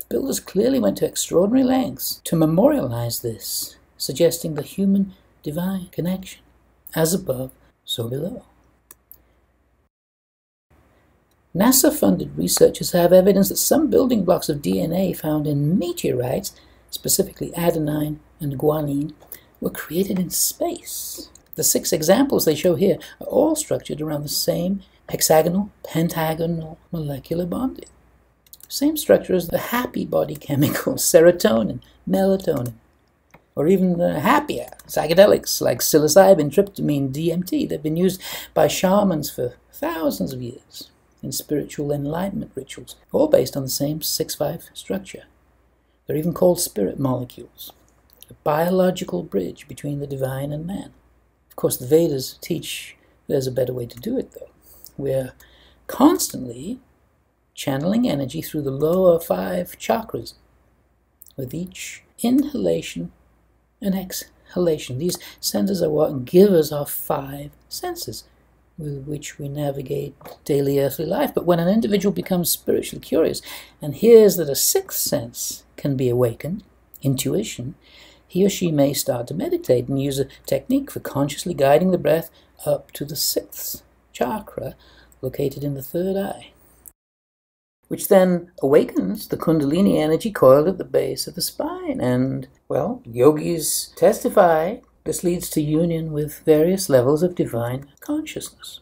Builders clearly went to extraordinary lengths to memorialize this, suggesting the human-divine connection, as above, so below. NASA-funded researchers have evidence that some building blocks of DNA found in meteorites, specifically adenine and guanine, were created in space. The 6 examples they show here are all structured around the same hexagonal, pentagonal molecular bonding. Same structure as the happy body chemicals, serotonin, melatonin, or even happier psychedelics like psilocybin, tryptamine, DMT. They've been used by shamans for thousands of years in spiritual enlightenment rituals, all based on the same 6-5 structure. They're even called spirit molecules, a biological bridge between the divine and man. Of course, the Vedas teach there's a better way to do it, though. We're constantly channeling energy through the lower 5 chakras with each inhalation and exhalation. These centers are what give us our 5 senses with which we navigate daily earthly life. But when an individual becomes spiritually curious and hears that a 6th sense can be awakened, intuition, he or she may start to meditate and use a technique for consciously guiding the breath up to the 6th chakra located in the 3rd eye, which then awakens the Kundalini energy coiled at the base of the spine. And, well, yogis testify this leads to union with various levels of divine consciousness.